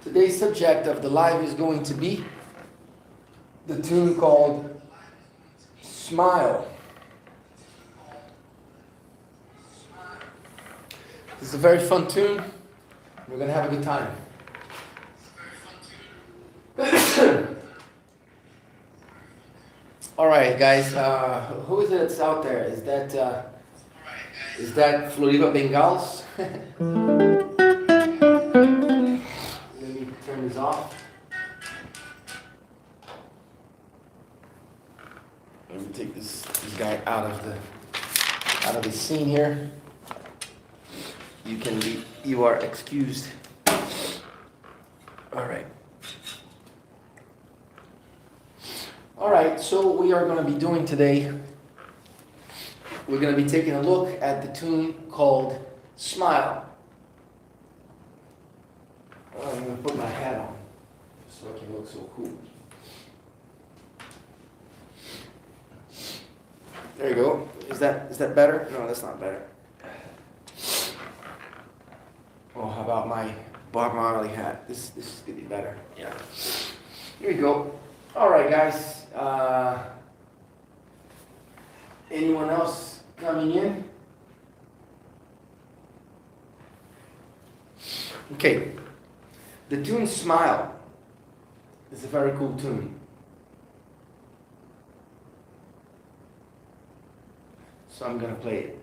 Today's subject of the live is going to be the tune called Smile. This is a very fun tune. We're going to have a good time. All right, guys. Who is it that's out there? Is that Florida Bengals? Turn this off. Let me take this guy out of the scene here. You are excused. All right. All right. So we are going to be doing today. We're going to be taking a look at the tune called Smile. I'm going to put my hat on so I can look so cool. There you go. Is that better? No, that's not better. Oh, how about my Bob Marley hat? This is going to be better. Yeah. Here we go. All right, guys. Anyone else coming in? Okay. The tune Smile is a very cool tune. So I'm going to play it.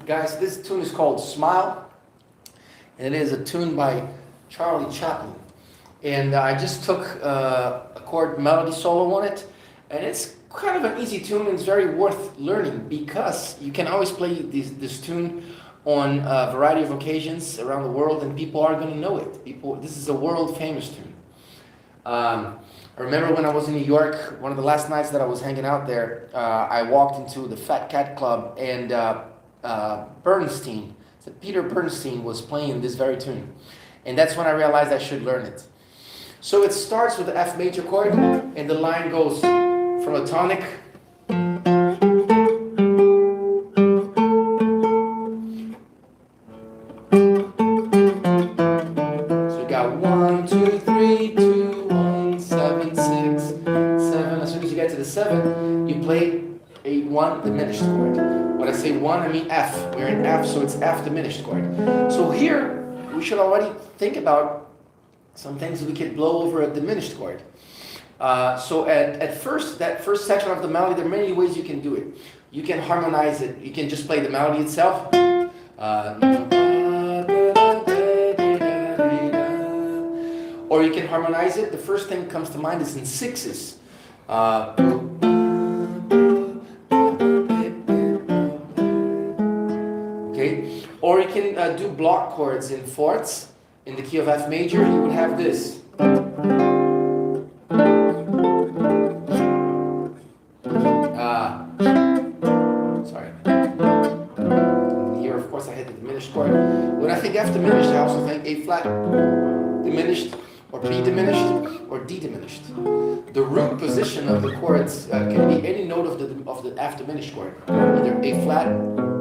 Guys, this tune is called Smile, and it is a tune by Charlie Chaplin. And I just took a chord melody solo on it, and it's kind of an easy tune, and it's very worth learning because you can always play this tune on a variety of occasions around the world, and people are going to know it. This is a world famous tune. I remember when I was in New York, one of the last nights that I was hanging out there, I walked into the Fat Cat Club, and Bernstein So Peter Bernstein was playing this very tune. And that's when I realized I should learn it. So it starts with the F major chord, and the line goes from a tonic got 1, 2, 3, 2, 1, 7, 6, 7. As soon as you get to the 7, you play a 1 diminished chord. When I say 1, I mean F. We're in F, so it's F diminished chord. So here, we should already think about some things we could blow over a diminished chord. So at first, that first section of the melody, there are many ways you can do it. You can harmonize it. You can just play the melody itself. Or you can harmonize it. The first thing that comes to mind is in sixes. Okay? Or you can do block chords in fourths. In the key of F major, you would have this. Sorry. Here, of course, I hit the diminished chord. When I think F diminished, I also think A flat diminished, or B diminished, or D diminished. The root position of the chords can be any note of the F diminished chord, either A flat,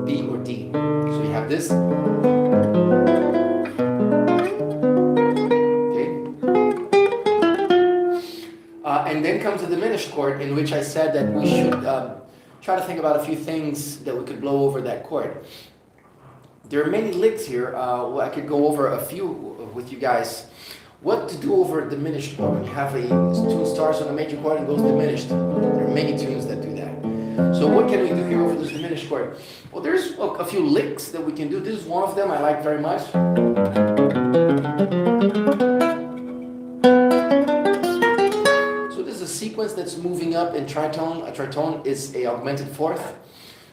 B, or D. So you have this. Okay. And then comes the diminished chord, in which I said that we should try to think about a few things that we could blow over that chord. There are many licks here. I could go over a few with you guys. What to do over a diminished chord? When you have a tune starts on a major chord and goes diminished. There are many tunes that do that. So what can we do here over this diminished chord? Well, there's a few licks that we can do. This is one of them I like very much. So this is a sequence that's moving up in tritone. A tritone is a augmented fourth.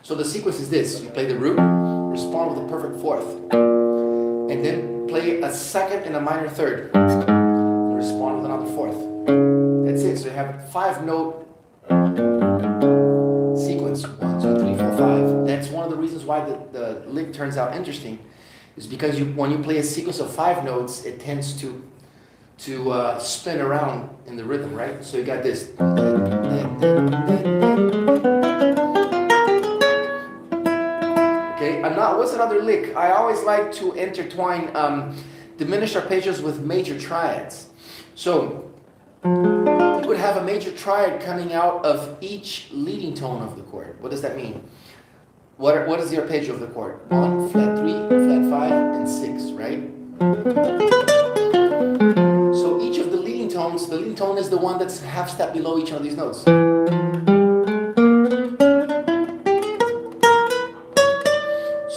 So the sequence is this. You play the root, respond with a perfect fourth, and then play a second and a minor third, and respond with another fourth. That's it. So you have a 5-note sequence. 1, 2, 3, 4, 5. That's one of the reasons why the lick turns out interesting, is because when you play a sequence of 5 notes, it tends to spin around in the rhythm, right? So you got this. What's another lick? I always like to intertwine diminished arpeggios with major triads. So you would have a major triad coming out of each leading tone of the chord. What does that mean? What is the arpeggio of the chord? 1, flat 3, flat 5, and 6, right? So each of the leading tones, the leading tone is the one that's half step below each of these notes.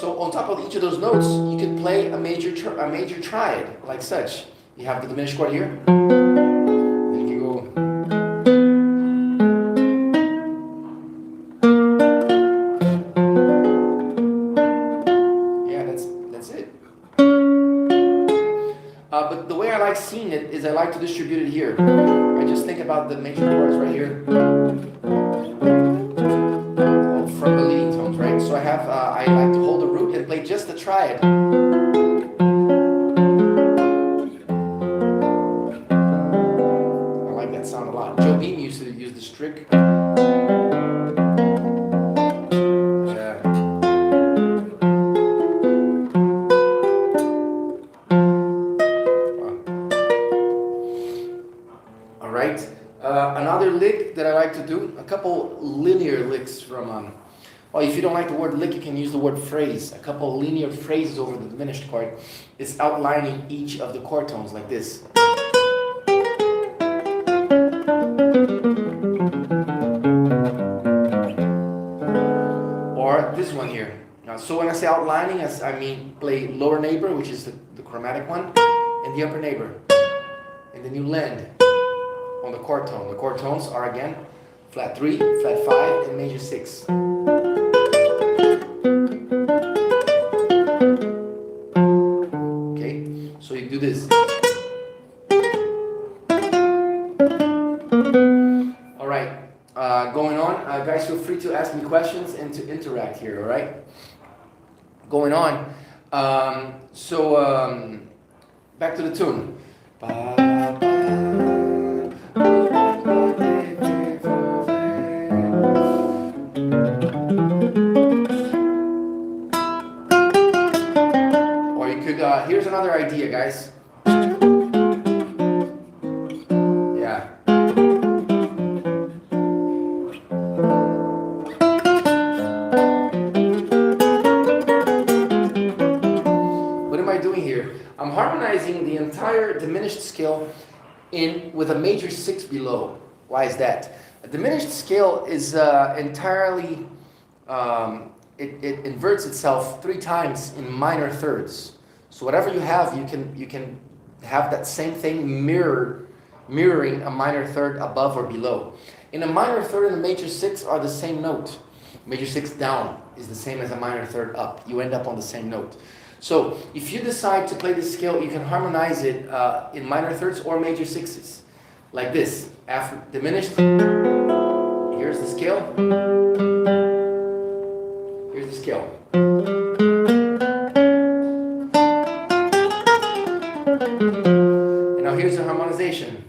On top of each of those notes, you can play a major triad, like such. You have the diminished chord here. Then you go. Yeah, that's it. But the way I like seeing it is I like to distribute it here. I just think about the major chords right here. From the leading tones, right? So I like to hold the root and play just the triad. I like that sound a lot. Joe Beam used to use this trick. All right. Another lick that I like to do, a couple linear licks from well, if you don't like the word lick, you can use the word phrase. A couple linear phrases over the diminished chord is outlining each of the chord tones like this. Or this one here. So when I say outlining, I mean play lower neighbor, which is the chromatic one, and the upper neighbor. And then you land on the chord tone. The chord tones are again flat 3, flat 5, and major 6. Okay, so you do this. All right, going on. Guys, feel free to ask me questions and to interact here. All right, going on. Back to the tune. Or you could, here's another idea, guys. Yeah. What am I doing here? I'm harmonizing the entire diminished scale with a major 6 below. Why is that? A diminished scale is entirely, it inverts itself 3 times in minor thirds. So whatever you have, you can have that same thing mirroring a minor third above or below. In a minor third and a major 6 are the same note. Major 6 down is the same as a minor third up. You end up on the same note. So if you decide to play this scale, you can harmonize it in minor thirds or major 6s. Like this. After diminished, here's the scale. Here's the scale. And now here's the harmonization.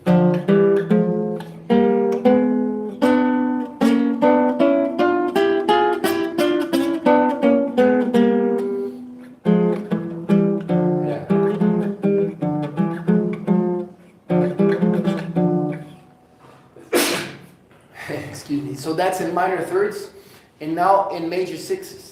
Excuse me. So that's in minor thirds, and now in major 6s.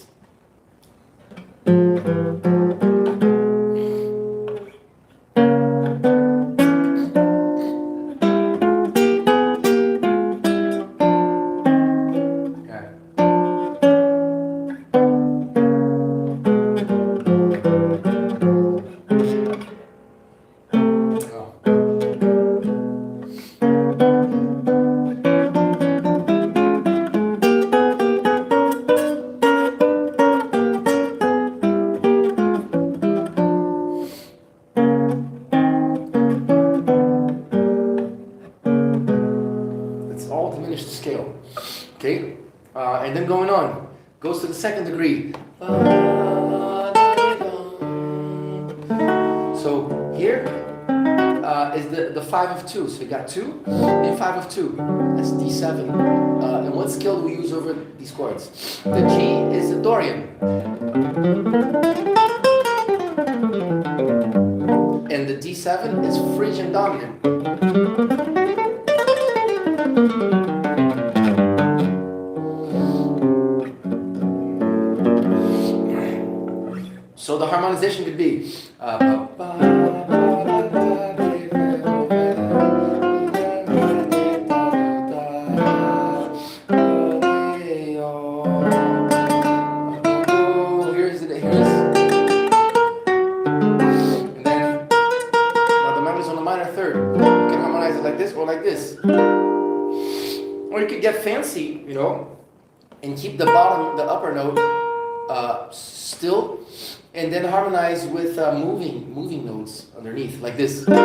Scale, okay, and then going on, goes to the 2nd degree. So here is the 5 of 2. So we got 2 and 5 of 2. That's D7. And what scale do we use over these chords? The G is the Dorian, and the D7 is Phrygian dominant. So the harmonization could be here's and then now the memory's on the minor third. You can harmonize it like this or like this. Or you could get fancy, you know, and keep the upper note still, and then harmonize with moving notes underneath, like this. Yeah.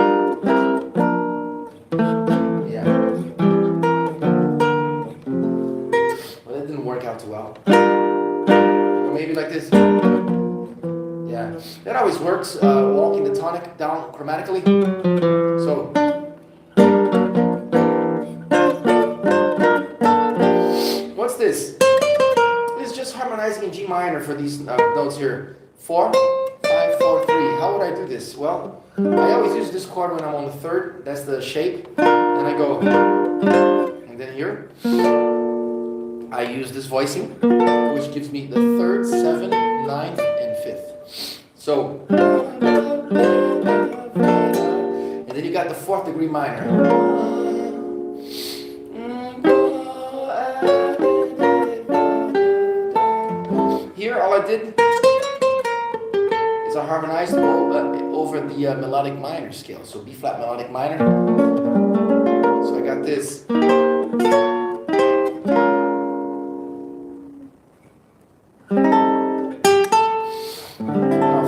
Well, that didn't work out too well. Or maybe like this. Yeah. That always works, walking the tonic down chromatically. So. What's this? This is just harmonizing in G minor for these notes here. 4, 5, 4, 3. How would I do this? Well, I always use this chord when I'm on the 3rd. That's the shape. Then I go, and then here, I use this voicing, which gives me the 3rd, 7th, 9th, and 5th. So, and then you got the 4th degree minor. Here, all I did is I harmonized over the melodic minor scale. So B flat melodic minor. So I got this. Now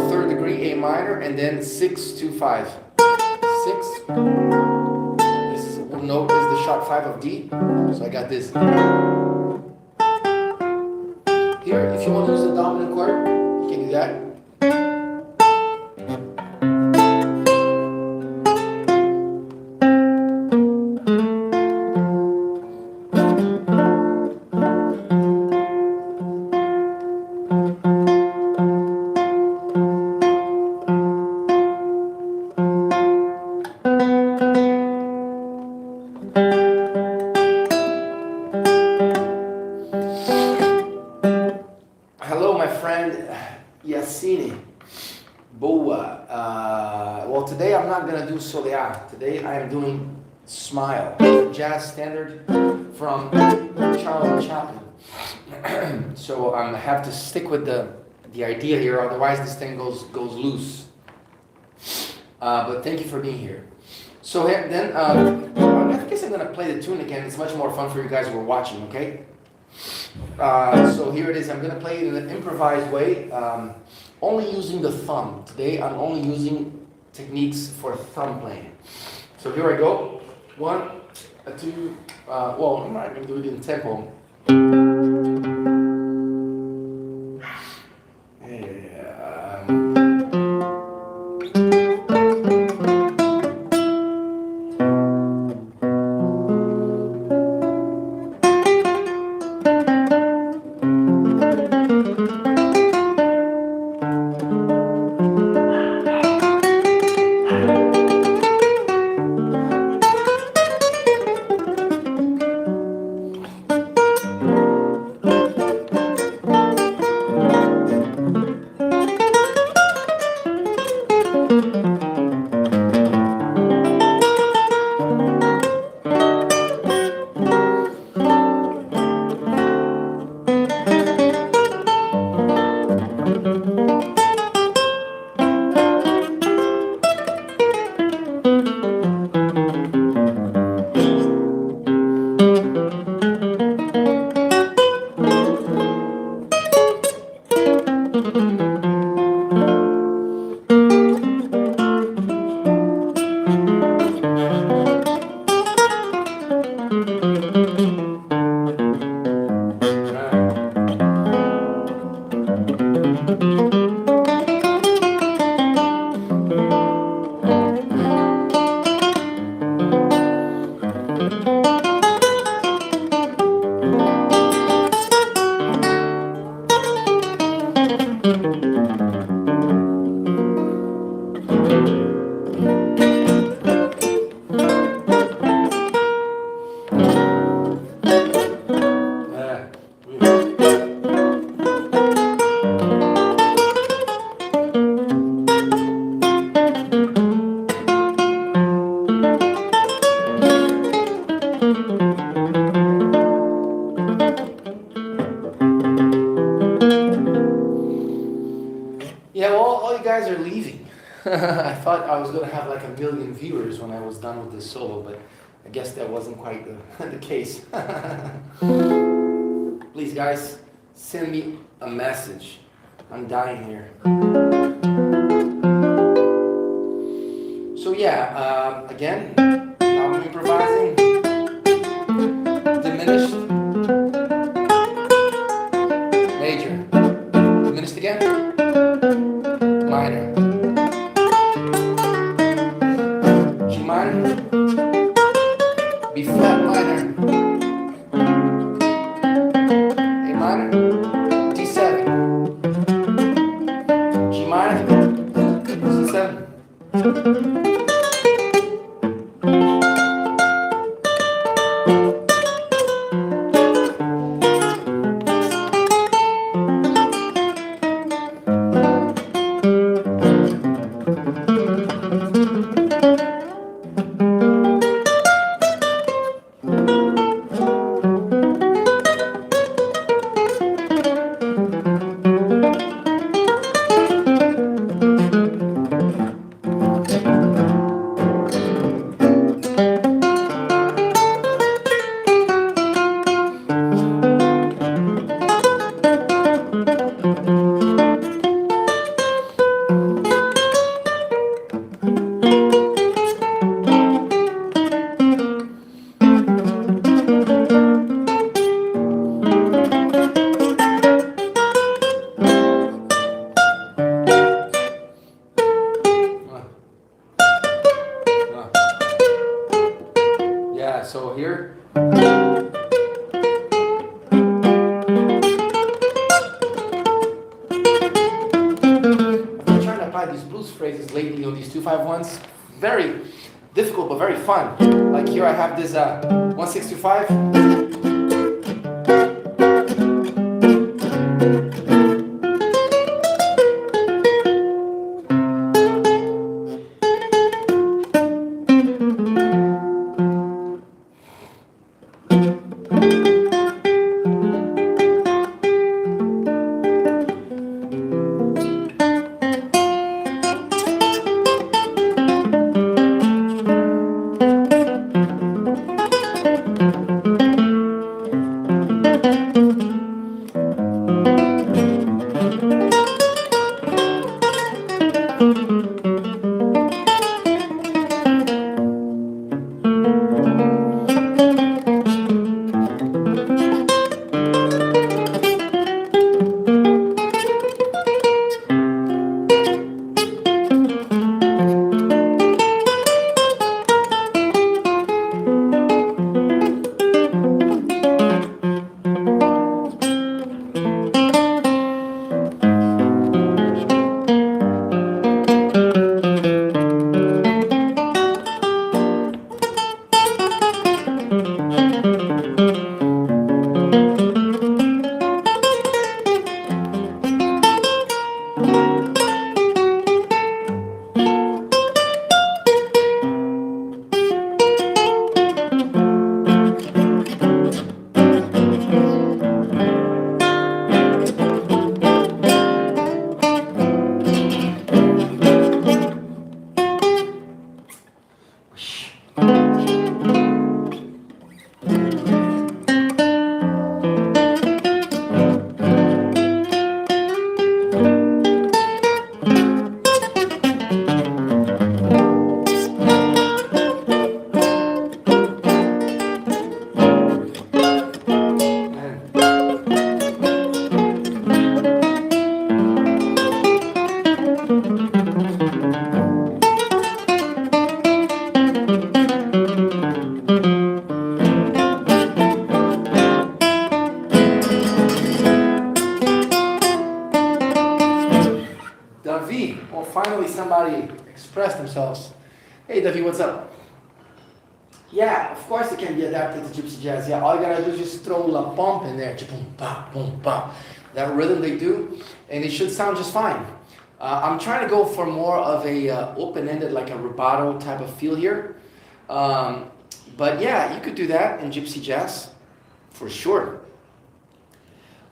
3rd degree A minor, and then 6, 2, 5. 6. This note is the sharp 5 of D. So I got this. Here, if you want to use the dominant chord, you can do that. Boa. Well, today I'm not gonna do Soleá. Today I am doing Smile, jazz standard from Charlie Chaplin. So I have to stick with the idea here, otherwise this thing goes loose. But thank you for being here. So then, I guess I'm gonna play the tune again. It's much more fun for you guys who are watching. Okay. So here it is. I'm gonna play it in an improvised way, only using the thumb. Today I'm only using techniques for thumb playing. So here I go. 1, 2. Well, I'm not gonna do it in tempo. Yeah, well, all you guys are leaving. I thought I was going to have like 1 million viewers when I was done with this solo, but I guess that wasn't quite the case. Please, guys, send me a message. I'm dying here. So yeah, again, now I'm improvising. Diminished. Major. Diminished again. Minor. G minor. B flat minor. A minor. D7. G minor. C7. So here. I've been trying to apply these blues phrases lately on these 2-5-1s. Very difficult, but very fun. Like here I have this 1-6-2-5. Davi. Well, finally somebody expressed themselves. Hey, Davi, what's up? Yeah, of course it can be adapted to gypsy jazz. Yeah, all you gotta do is just throw la pomp in there. Boom, ba, boom, ba. That rhythm they do, and it should sound just fine. I'm trying to go for more of a open-ended, like a rubato type of feel here. But yeah, you could do that in gypsy jazz, for sure.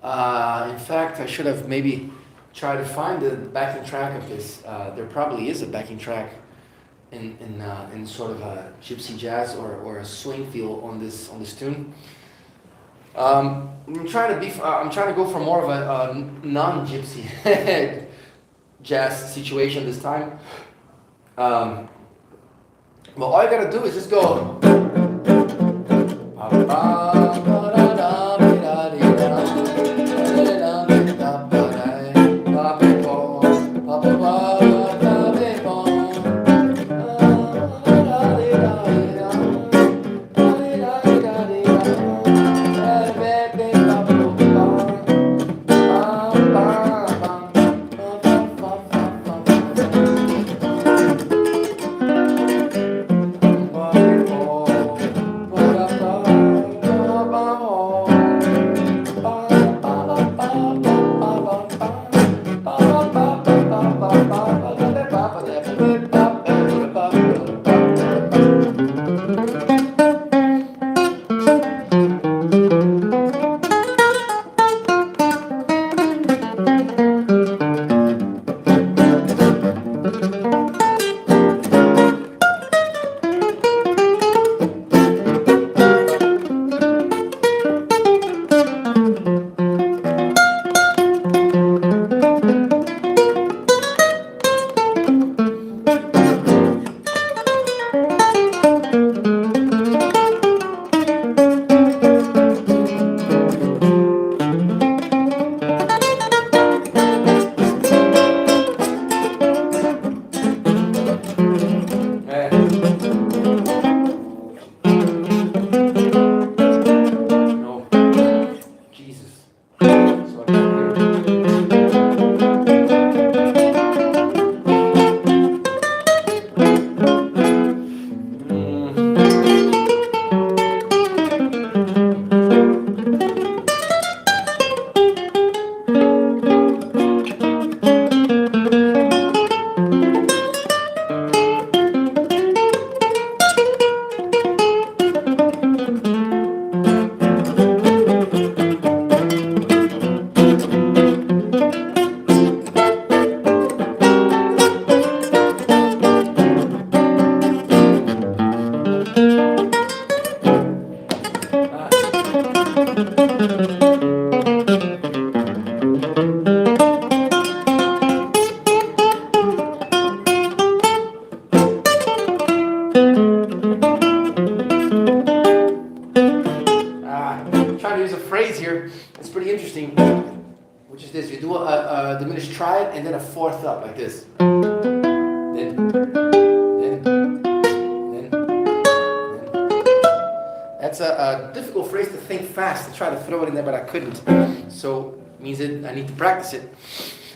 In fact, I should have maybe tried to find the backing track of this. There probably is a backing track in sort of a gypsy jazz or a swing feel on this tune. I'm trying to go for more of a non-gypsy jazz situation this time. Well, all you gotta do is just go. which is this. You do a diminished triad and then a fourth up like this. Then. That's a difficult phrase to think fast, to try to throw it in there, but I couldn't. So it means that I need to practice it.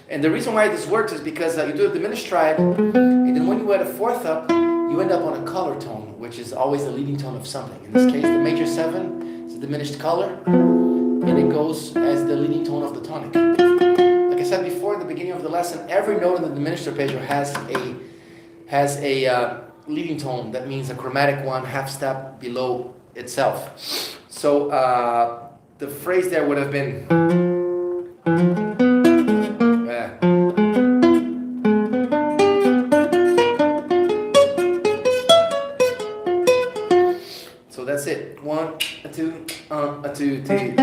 And the reason why this works is because you do a diminished triad, and then when you add a fourth up, you end up on a color tone, which is always the leading tone of something. In this case, the major 7 is a diminished color, and it goes as the leading tone of the tonic. Like I said before at the beginning of the lesson, every note in the diminished arpeggio has a leading tone. That means a chromatic one, half step below itself. So the phrase there would have been so that's it. 1, 2, 2, 3.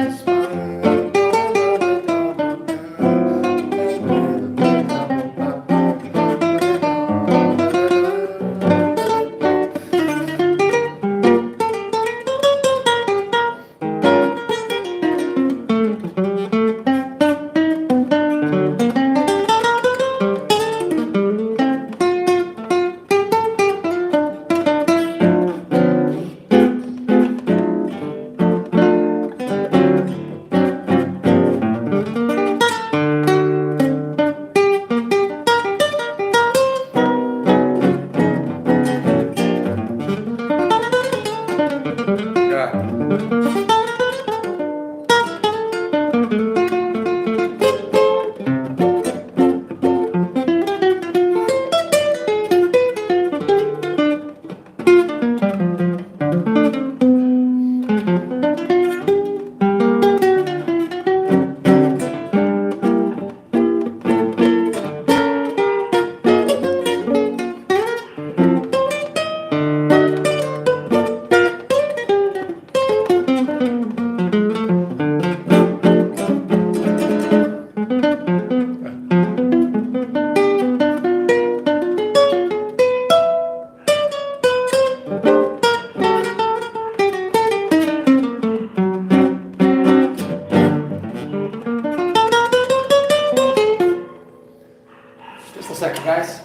Just a second, guys.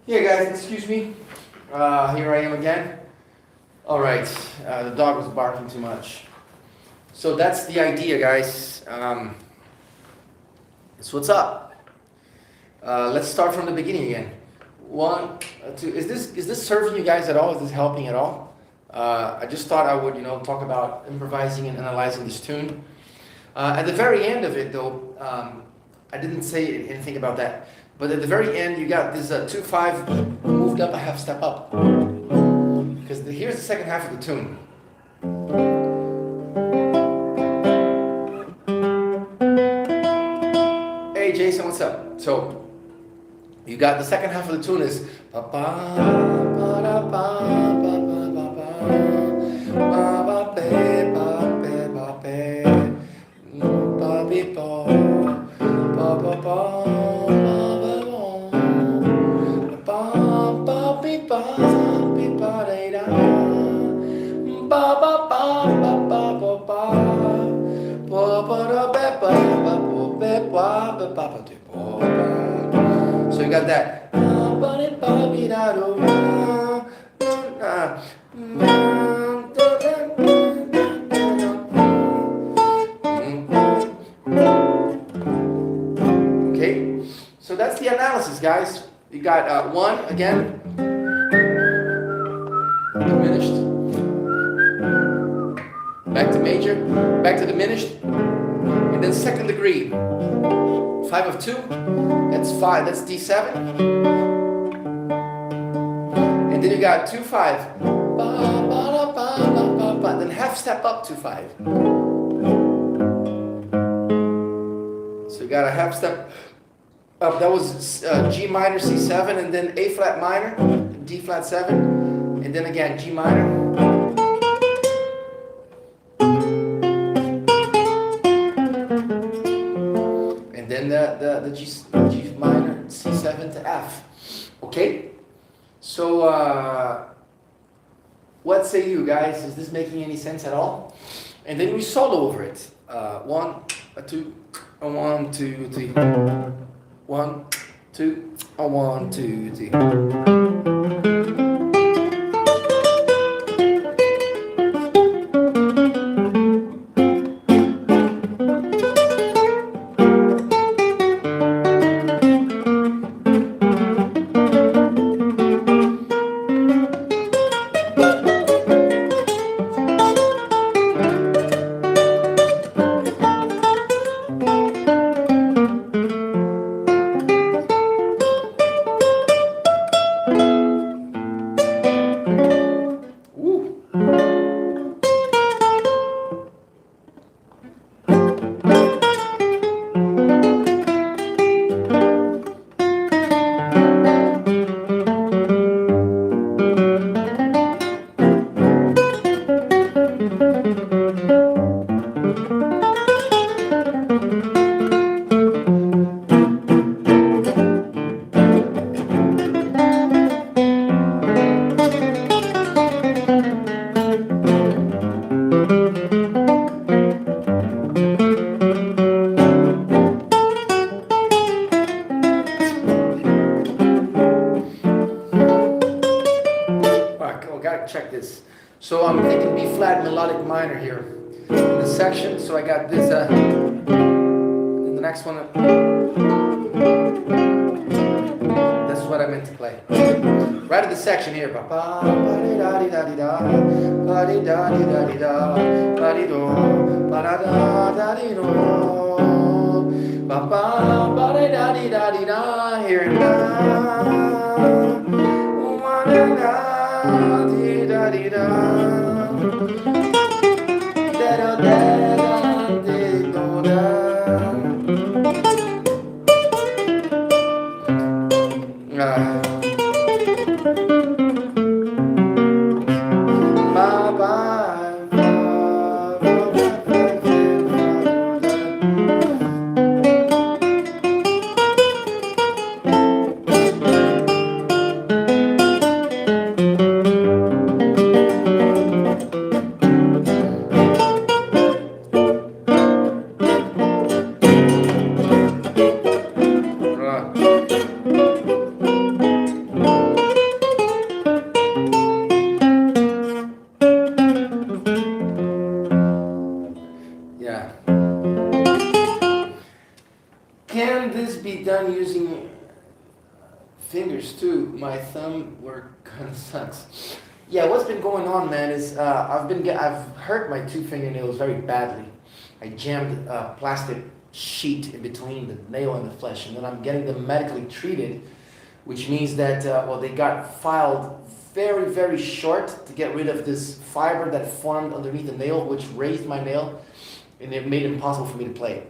Yeah, guys, excuse me. Here I am again. All right, the dog was barking too much. So that's the idea, guys. That's what's up. Let's start from the beginning again. 1, 2. Is this serving you guys at all? Is this helping at all? I just thought I would, talk about improvising and analyzing this tune. At the very end of it, though, I didn't say anything about that. But at the very end, you got this 2-5 moved up a half step up. Because here's the second half of the tune. Hey Jason, what's up? So you got the second half of the tune is ba ba ba da ba ba ba ba ba ba ba ba ba ba ba ba ba. So you got that. Okay, so that's the analysis, guys. You got 1 again, diminished, back to major, back to diminished, and then second degree. 5 of 2, that's 5, that's D7. And then you got 2-5, then half step up 2-5. got a half step up. That was G minor, C7, and then A flat minor, D flat 7, and then again G minor. And then the G minor, C7 to F. Okay? So, what say you guys? Is this making any sense at all? And then we solo over it. 1, 2, 1, 2, 3. 1, 2, 1, 2, 3. Check this. So I'm thinking B flat melodic minor here in the section. So I got this. In the next one, this is what I meant to play. Right at the section here. Here and can this be done using fingers too? My thumb work kind of sucks. Yeah, what's been going on, man, is I've hurt my 2 fingernails very badly. I jammed a plastic sheet in between the nail and the flesh, and then I'm getting them medically treated, which means that they got filed very, very short to get rid of this fiber that formed underneath the nail, which raised my nail, and it made it impossible for me to play.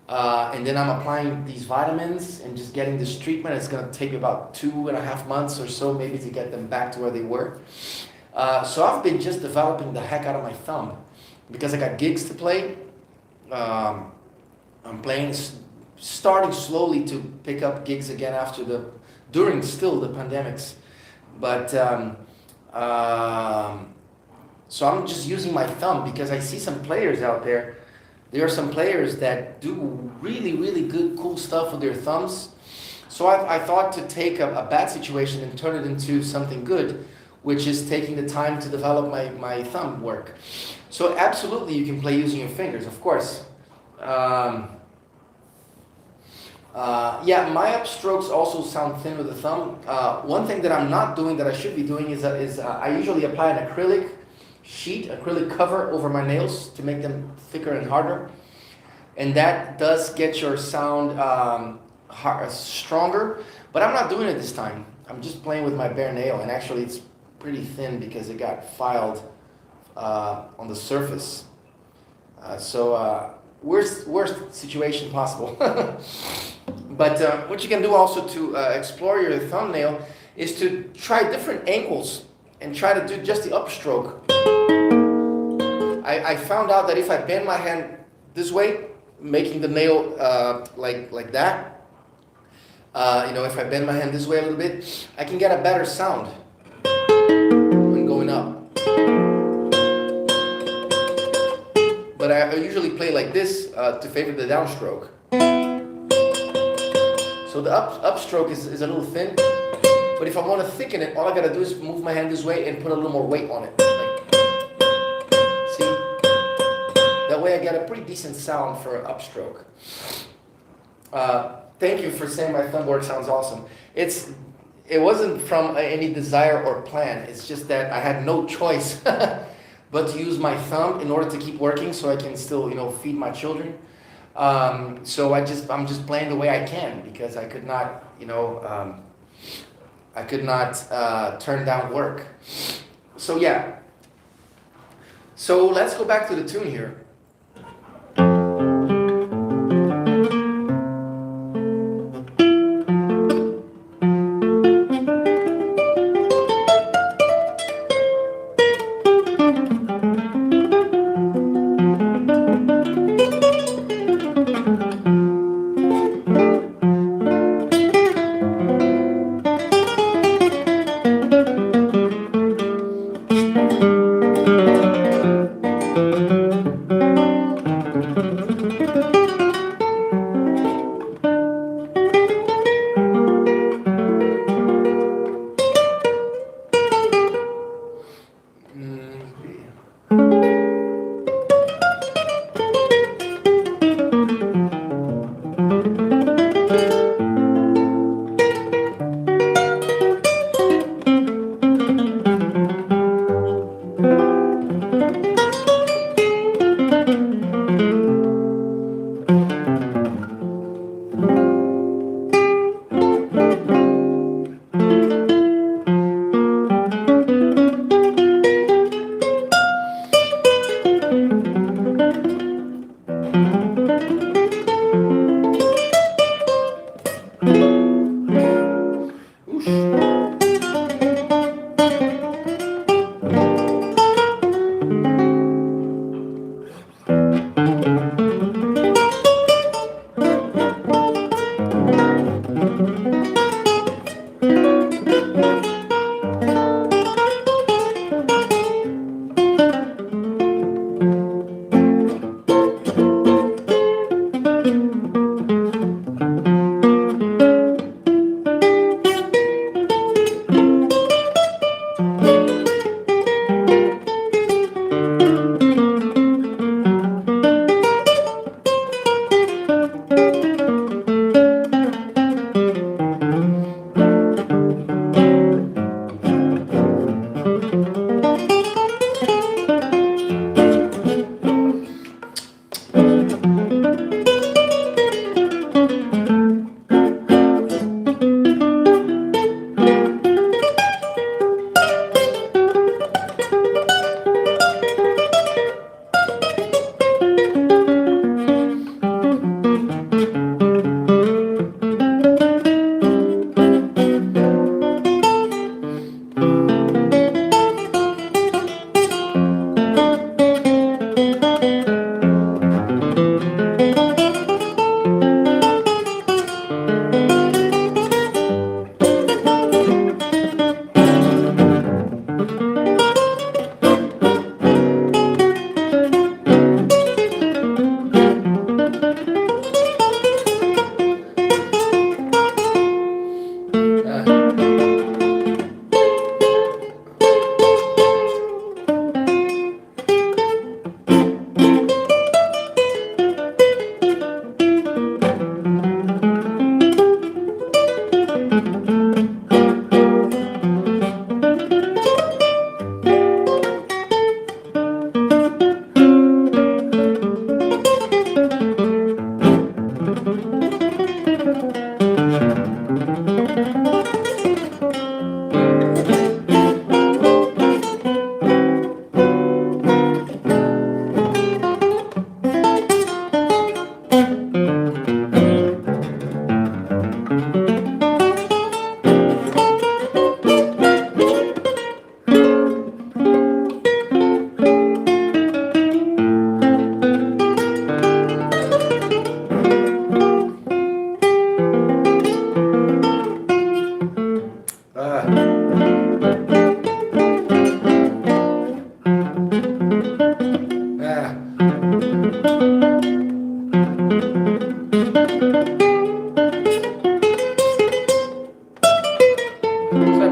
And then I'm applying these vitamins and just getting this treatment. It's going to take about 2.5 months or so maybe to get them back to where they were. So I've been just developing the heck out of my thumb because I got gigs to play. I'm playing, starting slowly to pick up gigs again during still the pandemics. But so I'm just using my thumb because I see some players out there. There are some players that do really, really good, cool stuff with their thumbs. So I thought to take a bad situation and turn it into something good, which is taking the time to develop my thumb work. So absolutely you can play using your fingers, of course. Yeah, my upstrokes also sound thin with the thumb. One thing that I'm not doing that I should be doing is I usually apply an acrylic sheet, acrylic cover over my nails to make them thicker and harder. And that does get your sound stronger, but I'm not doing it this time. I'm just playing with my bare nail, and actually it's pretty thin because it got filed on the surface. So worst situation possible. But what you can do also to explore your thumbnail is to try different angles and try to do just the upstroke. I found out that if I bend my hand this way, making the nail like that, if I bend my hand this way a little bit, I can get a better sound when going up. But I usually play like this to favor the downstroke. So the upstroke is a little thin, but if I want to thicken it, all I gotta do is move my hand this way and put a little more weight on it. See? That way I get a pretty decent sound for an upstroke. Thank you for saying my thumb work sounds awesome. It wasn't from any desire or plan. It's just that I had no choice but to use my thumb in order to keep working, so I can still, feed my children. So I'm just playing the way I can, because I could not, turn down work. So yeah. So let's go back to the tune here.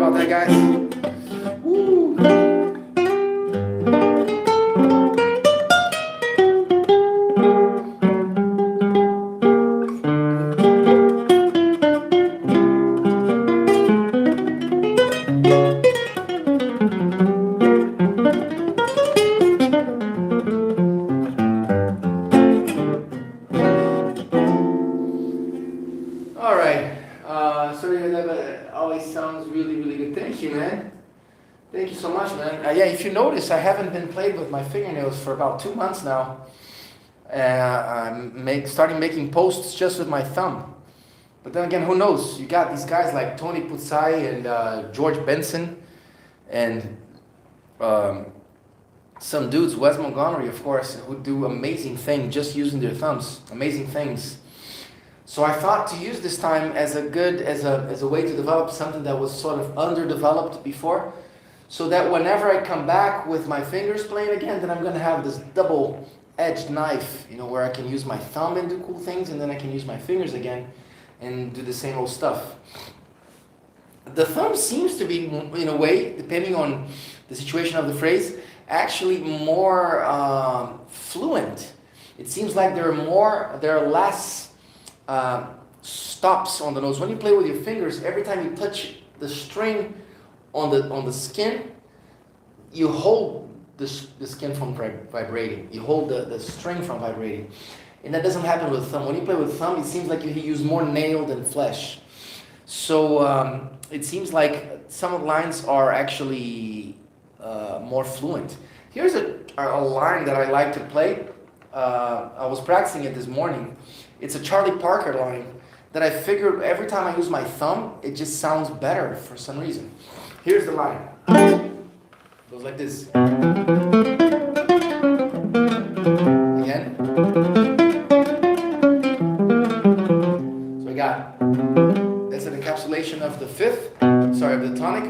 about that, guys. Woo. All right. So yeah, that always sounds really, really good. Thank you, man. Thank you so much, man. Yeah, if you notice, I haven't been playing with my fingernails for about 2 months now. I'm starting making posts just with my thumb. But then again, who knows? You got these guys like Tony Puzzai and George Benson and some dudes, Wes Montgomery, of course, who do amazing things just using their thumbs. Amazing things. So I thought to use this time as a way to develop something that was sort of underdeveloped before, so that whenever I come back with my fingers playing again, then I'm going to have this double-edged knife, where I can use my thumb and do cool things, and then I can use my fingers again and do the same old stuff. The thumb seems to be, in a way, depending on the situation of the phrase, actually more fluent. It seems like there are less stops on the nose. When you play with your fingers, every time you touch the string on the skin, you hold the skin from vibrating. You hold the string from vibrating. And that doesn't happen with thumb. When you play with thumb, it seems like you use more nail than flesh. So it seems like some of the lines are actually more fluent. Here's a line that I like to play. I was practicing it this morning. It's a Charlie Parker line that I figured every time I use my thumb, it just sounds better for some reason. Here's the line. It goes like this. Again. So we got, that's an encapsulation of the of the tonic.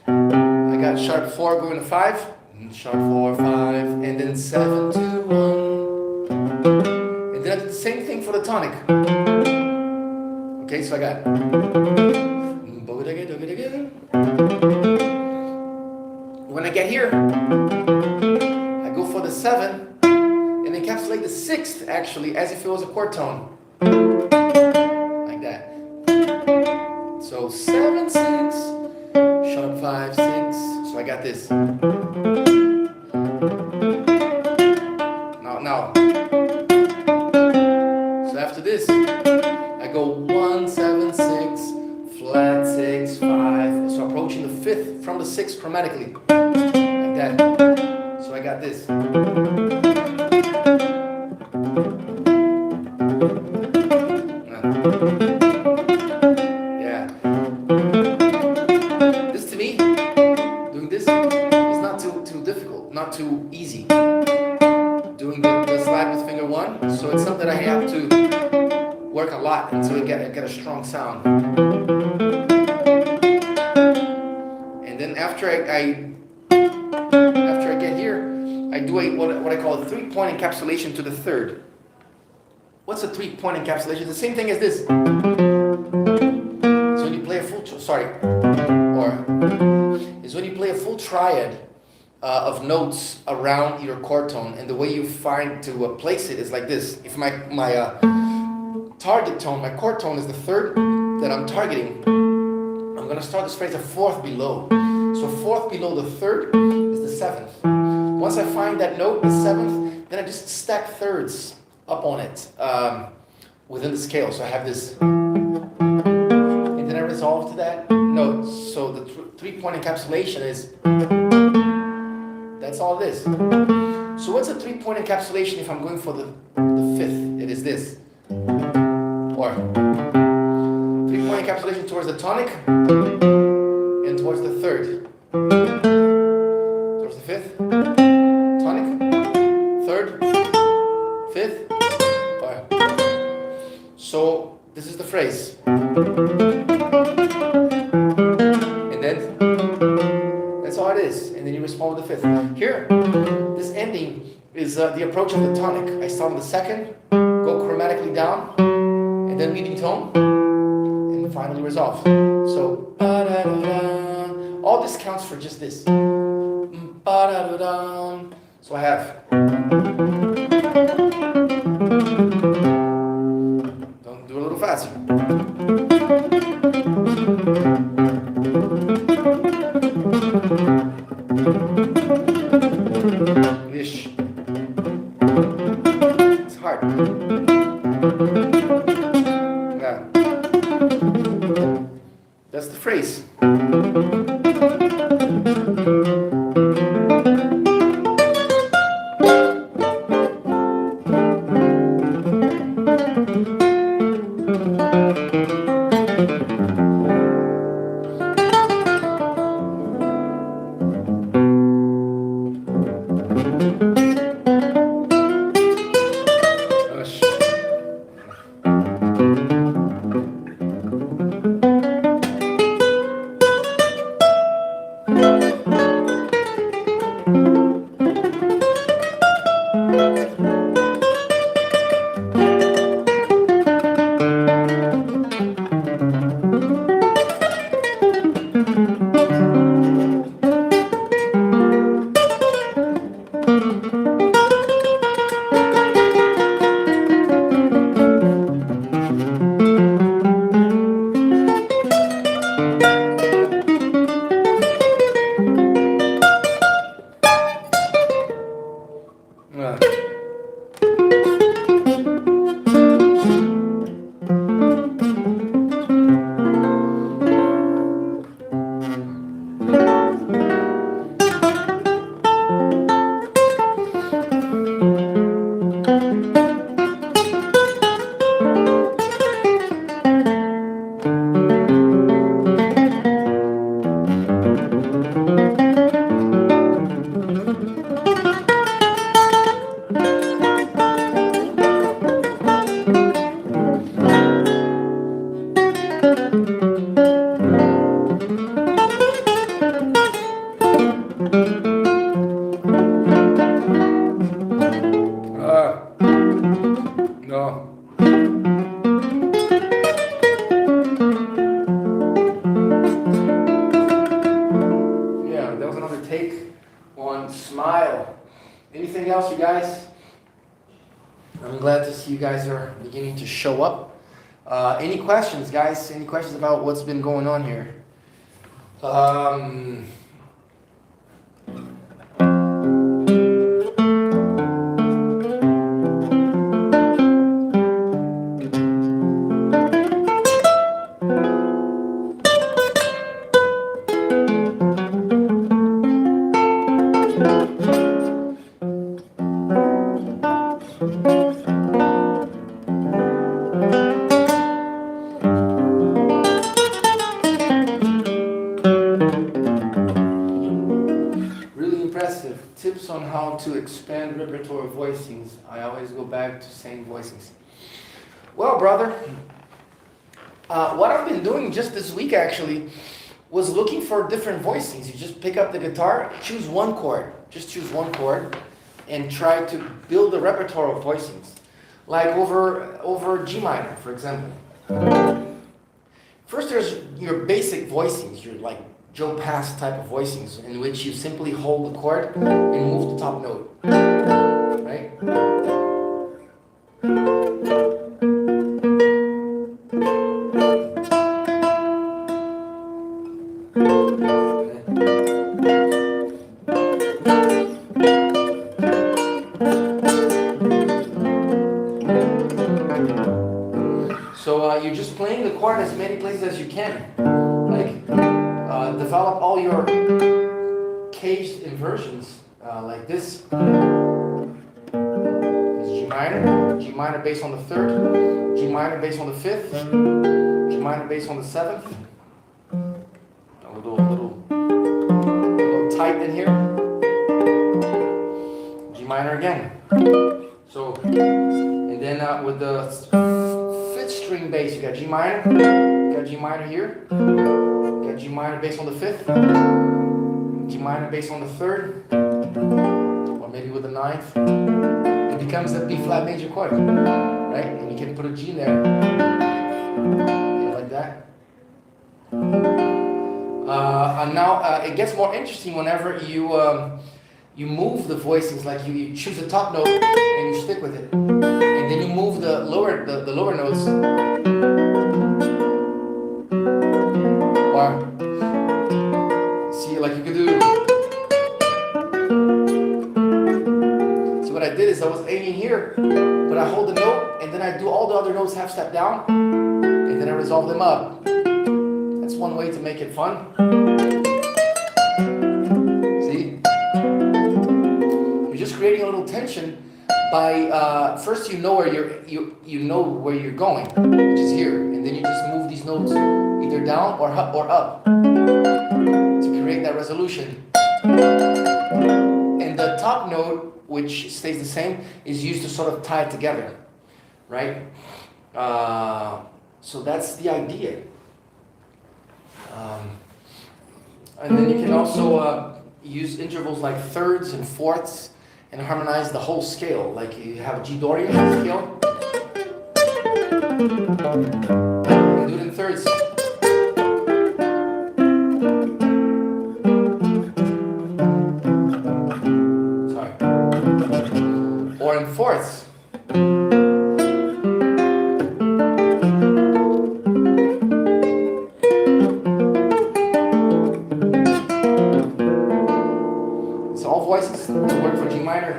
I got sharp 4 going to 5, sharp 4, 5, and then 7, 2, 1. And then I did the same thing for the tonic. Okay, so I got. When I get here, I go for the 7 and encapsulate the 6th actually as if it was a chord tone. Like that. So 7, 6, sharp 5, 6. So I got this. Now. So after this, I go 1, 7, 6, flat 6, 5. So approaching the 5th from the 6th chromatically. Like that. So I got this. Yeah. This to me, doing this is not too difficult, not too easy. Doing the slide with finger 1, so it's something I have to work a lot until I get a strong sound. And then after I get here, I do what I call a 3-point encapsulation to the 3rd. What's a 3-point encapsulation? The same thing as this. So when you play a full triad of notes around your chord tone, and the way you find to place it is like this. If my target tone, my chord tone is the 3rd that I'm targeting, I'm going to start this phrase a 4th below. So 4th below the 3rd is the 7th. Once I find that note, the 7th, then I just stack thirds up on it within the scale. So I have this, and then I resolve to that note. So the 3-point encapsulation is, that's all it is. So what's a 3-point encapsulation if I'm going for the 5th? It is this. Or 3-point encapsulation towards the tonic and towards the 3rd. Towards the 5th, tonic, 3rd, 5th. Or. So this is the phrase. And then that's all it is. And then you respond with the 5th. Here, this ending is the approach of the tonic. I start on the 2nd, go chromatically down, and then leading tone, and finally resolve. So, All this counts for just this. Ba-da-da-dum. So I have. Don't do it a little faster. Ish. It's hard. Yeah. That's the phrase. No. Yeah, that was another take on Smile. Anything else, you guys? I'm glad to see you guys are beginning to show up. Any questions, guys? Any questions about what's been going on here? Tips on how to expand repertoire voicings. I always go back to same voicings. Well, brother, what I've been doing just this week actually was looking for different voicings. You just pick up the guitar, choose one chord, just choose one chord, and try to build a repertoire of voicings. Like over G minor, for example. First, there's your basic voicings, your like Joe Pass type of voicings, in which you simply hold the chord and move the top note, right? So you're just playing the chord as many places as you can, like. Develop all your caged inversions like this. It's G minor bass on the 3rd, G minor bass on the 5th, G minor bass on the 7th. A little tight in here. G minor again. So, and then with the 5th string bass, you got G minor, you got G minor here. G minor bass on the 5th, G minor bass on the 3rd, or maybe with the 9th. It becomes a B flat major chord, right? And you can put a G in there, yeah, like that. Now it gets more interesting whenever you move the voicings, like you choose the top note and you stick with it, and then you move the lower notes, or see, like you could do. See, what I did is I was aiming here, but I hold the note and then I do all the other notes half step down, and then I resolve them up. That's one way to make it fun. See? You're just creating a little tension by first you know where you know where you're going, which is here, and then you just move these notes either down or up to create that resolution. And the top note, which stays the same, is used to sort of tie it together, right? So that's the idea. And then you can also use intervals like thirds and fourths and harmonize the whole scale. Like you have a G Dorian scale, you can do it in thirds. Sorry. Or in fourths. Voices to work for G minor.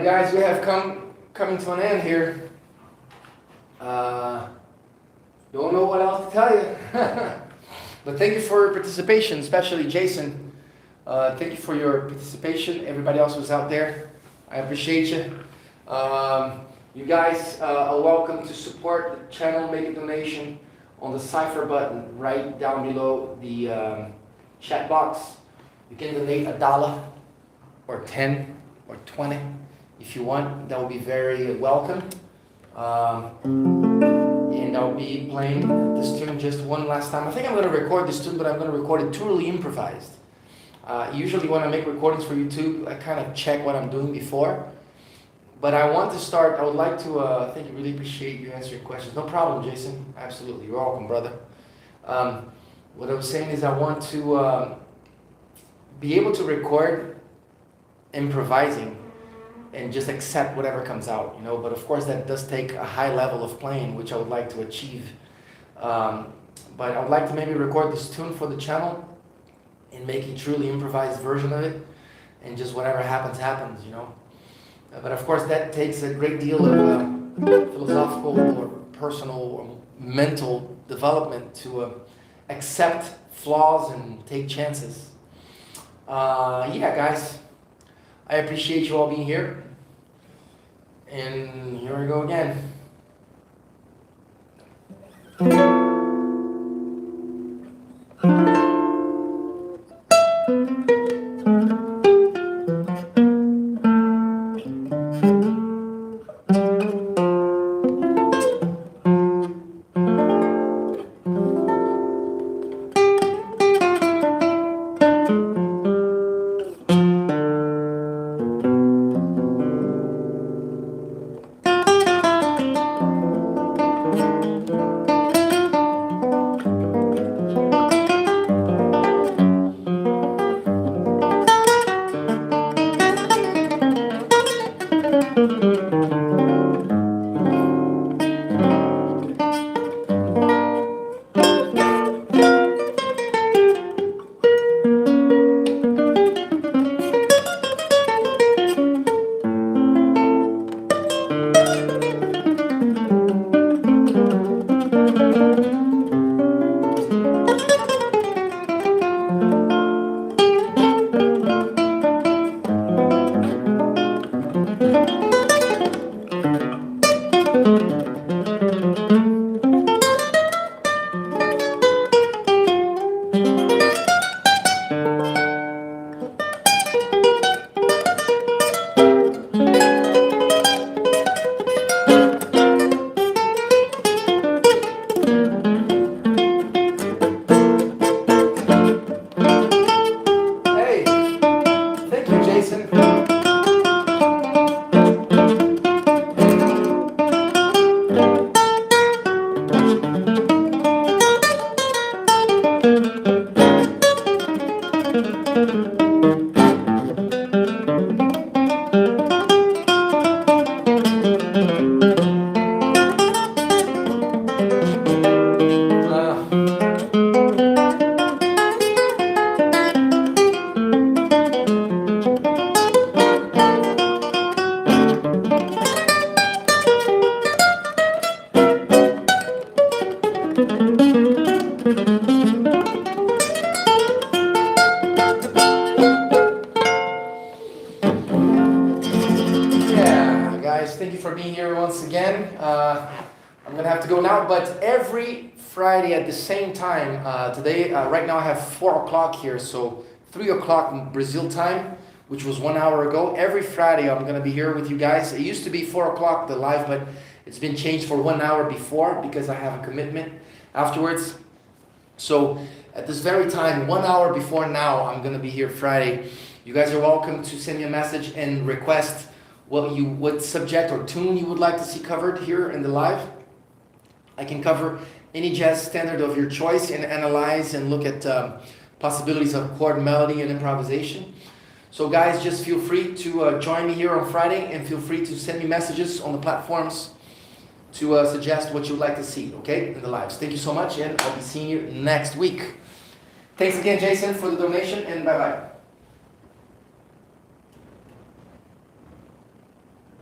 Guys, we have coming to an end here. Don't know what else to tell you. But thank you for your participation, especially Jason. Thank you for your participation. Everybody else who's out there, I appreciate you. You guys are welcome to support the channel. Make a donation on the cipher button right down below the chat box. You can donate $1 or 10 or 20. If you want, that will be very welcome. And I'll be playing this tune just one last time. I think I'm going to record this tune, but I'm going to record it truly improvised. Usually when I make recordings for YouTube, I kind of check what I'm doing before. But I want to start, I would like to, thank you, really appreciate you answering questions. No problem, Jason. Absolutely, you're welcome, brother. What I was saying is I want to be able to record improvising and just accept whatever comes out, you know. But of course that does take a high level of playing, which I would like to achieve. But I would like to maybe record this tune for the channel and make a truly improvised version of it, and just whatever happens, happens, you know. But of course that takes a great deal of philosophical or personal or mental development to accept flaws and take chances. Yeah, guys. I appreciate you all being here. And here we go again. Yeah, guys, thank you for being here once again. I'm gonna have to go now, but every Friday at the same time, today, right now I have 4 o'clock here, so 3 o'clock Brazil time, which was 1 hour ago. Every Friday I'm gonna be here with you guys. It used to be 4 o'clock, the live, but it's been changed for 1 hour before because I have a commitment afterwards. So at this very time, 1 hour before now, I'm gonna be here Friday. You guys are welcome to send me a message and request what subject or tune you would like to see covered here in the live. I can cover any jazz standard of your choice and analyze and look at possibilities of chord, melody, and improvisation. So guys, just feel free to join me here on Friday, and feel free to send me messages on the platforms to suggest what you'd like to see, okay, in the lives. Thank you so much, and I'll be seeing you next week. Thanks again, Jason, for the donation, and bye-bye.